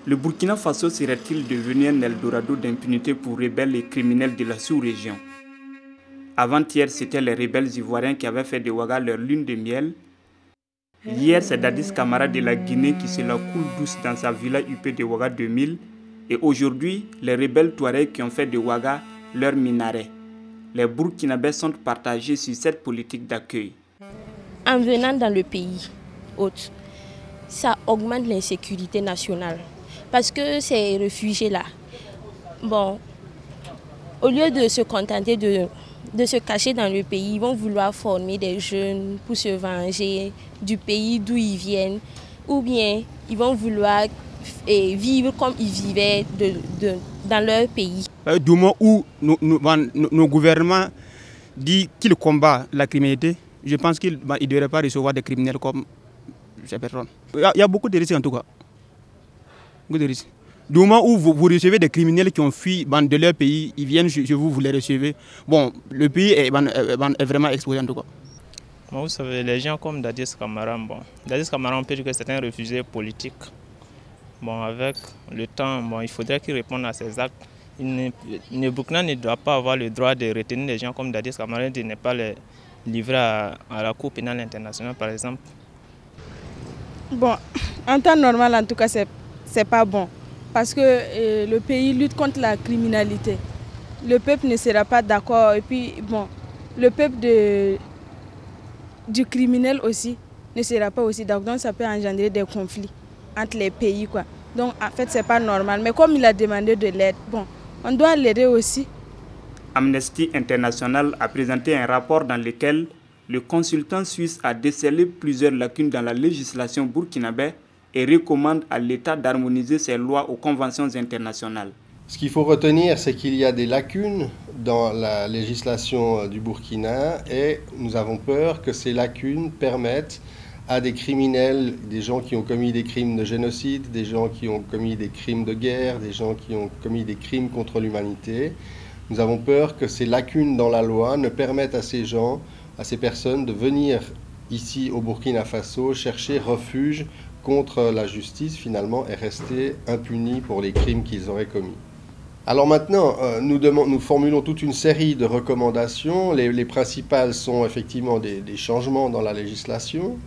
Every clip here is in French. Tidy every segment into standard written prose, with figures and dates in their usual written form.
Le Burkina Faso serait-il devenu un Eldorado d'impunité pour rebelles et criminels de la sous-région? Avant-hier, c'étaient les rebelles ivoiriens qui avaient fait de Ouaga leur lune de miel. Hier, c'est Dadis Camara de la Guinée qui se la coule douce dans sa villa UP de Ouaga 2000. Et aujourd'hui, les rebelles Touaregs qui ont fait de Ouaga leur minaret. Les Burkinabés sont partagés sur cette politique d'accueil. En venant dans le pays hôte, ça augmente l'insécurité nationale. Parce que ces réfugiés-là, bon, au lieu de se contenter de se cacher dans le pays, ils vont vouloir former des jeunes pour se venger du pays d'où ils viennent, ou bien ils vont vouloir vivre comme ils vivaient dans leur pays. Du moment où nos gouvernements disent qu'ils combattent la criminalité, je pense qu'ils ne devraient pas recevoir des criminels comme ces personnes. Il y a beaucoup de risques en tout cas. Beaucoup de risques. Du moment où vous recevez des criminels qui ont fui de leur pays, ils viennent chez vous, vous les recevez. Bon, le pays est vraiment exposé en tout cas. Bon, vous savez, les gens comme Dadis Camara, Dadis Camara, on peut dire que c'est un réfugié politique. Bon, avec le temps, il faudrait qu'il réponde à ses actes. Le Burkina ne doit pas avoir le droit de retenir les gens comme Dadis Camara, de ne pas les livrer à la Cour pénale internationale, par exemple. Bon, en temps normal, en tout cas, c'est pas bon. Parce que le pays lutte contre la criminalité. Le peuple ne sera pas d'accord. Et puis, bon, le peuple du criminel aussi ne sera pas aussi d'accord. Donc, ça peut engendrer des conflits entre les pays, quoi. Donc, en fait, c'est pas normal. Mais comme il a demandé de l'aide, bon, on doit l'aider aussi. Amnesty International a présenté un rapport dans lequel le consultant suisse a décelé plusieurs lacunes dans la législation burkinabé et recommande à l'État d'harmoniser ses lois aux conventions internationales. Ce qu'il faut retenir, c'est qu'il y a des lacunes dans la législation du Burkina et nous avons peur que ces lacunes permettent à des criminels, des gens qui ont commis des crimes de génocide, des gens qui ont commis des crimes de guerre, des gens qui ont commis des crimes contre l'humanité. Nous avons peur que ces lacunes dans la loi ne permettent à ces gens, à ces personnes de venir ici au Burkina Faso chercher refuge contre la justice finalement et rester impunis pour les crimes qu'ils auraient commis. Alors maintenant, nous formulons toute une série de recommandations. Les principales sont effectivement des changements dans la législation,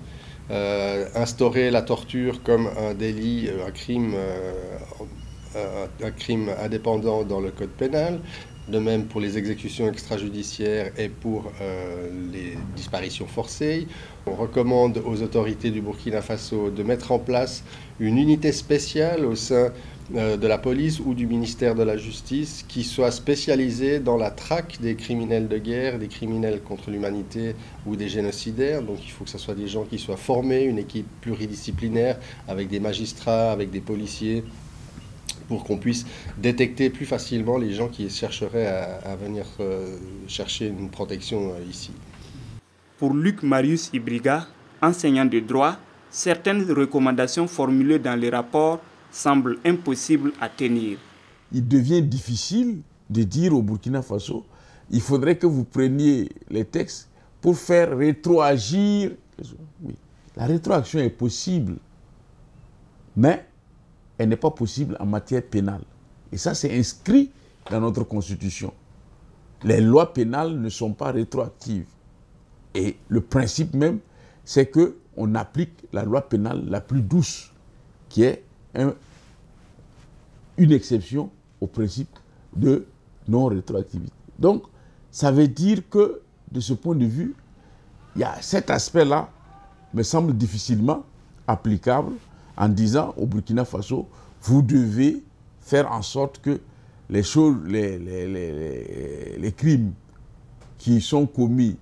instaurer la torture comme un délit, un crime indépendant dans le code pénal, de même pour les exécutions extrajudiciaires et pour les disparitions forcées. On recommande aux autorités du Burkina Faso de mettre en place une unité spéciale au sein de la police ou du ministère de la Justice qui soit spécialisée dans la traque des criminels de guerre, des criminels contre l'humanité ou des génocidaires. Donc il faut que ce soit des gens qui soient formés, une équipe pluridisciplinaire avec des magistrats, avec des policiers, pour qu'on puisse détecter plus facilement les gens qui chercheraient à venir chercher une protection ici. Pour Luc Marius Ibriga, enseignant de droit, certaines recommandations formulées dans les rapports semblent impossibles à tenir. Il devient difficile de dire au Burkina Faso, il faudrait que vous preniez les textes pour faire rétroagir. Oui, la rétroaction est possible, mais elle n'est pas possible en matière pénale. Et ça, c'est inscrit dans notre Constitution. Les lois pénales ne sont pas rétroactives. Et le principe même, c'est qu'on applique la loi pénale la plus douce, qui est une exception au principe de non-rétroactivité. Donc, ça veut dire que, de ce point de vue, il y a cet aspect-là, me semble difficilement applicable, en disant au Burkina Faso, vous devez faire en sorte que les choses, les crimes qui sont commis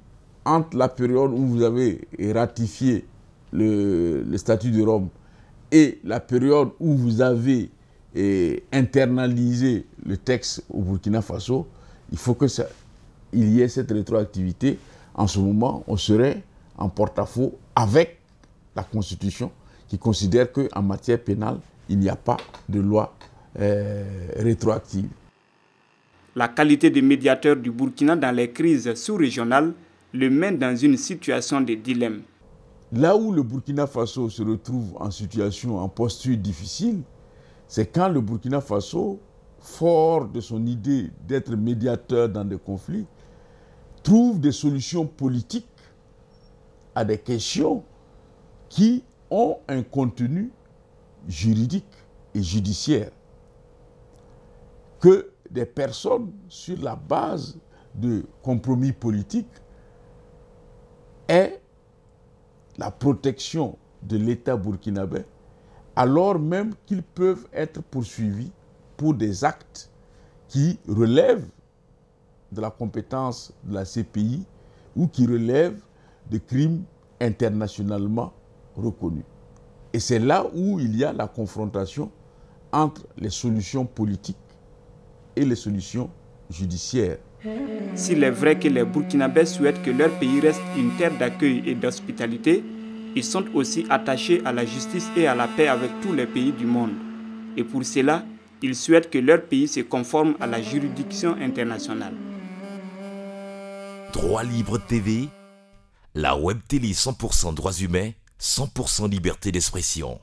entre la période où vous avez ratifié le statut de Rome et la période où vous avez internalisé le texte au Burkina Faso, il faut qu'il y ait cette rétroactivité. En ce moment, on serait en porte-à-faux avec la Constitution qui considère qu'en matière pénale, il n'y a pas de loi rétroactive. La qualité de médiateur du Burkina dans les crises sous-régionales le met dans une situation de dilemme. Là où le Burkina Faso se retrouve en situation, en posture difficile, c'est quand le Burkina Faso, fort de son idée d'être médiateur dans des conflits, trouve des solutions politiques à des questions qui ont un contenu juridique et judiciaire, que des personnes, sur la base de compromis politiques, aient la protection de l'État burkinabé, alors même qu'ils peuvent être poursuivis pour des actes qui relèvent de la compétence de la CPI ou qui relèvent de crimes internationalement reconnus. Et c'est là où il y a la confrontation entre les solutions politiques et les solutions judiciaires. S'il est vrai que les Burkinabés souhaitent que leur pays reste une terre d'accueil et d'hospitalité, ils sont aussi attachés à la justice et à la paix avec tous les pays du monde. Et pour cela, ils souhaitent que leur pays se conforme à la juridiction internationale. Droit Libre TV, la web télé 100% droits humains, 100% liberté d'expression.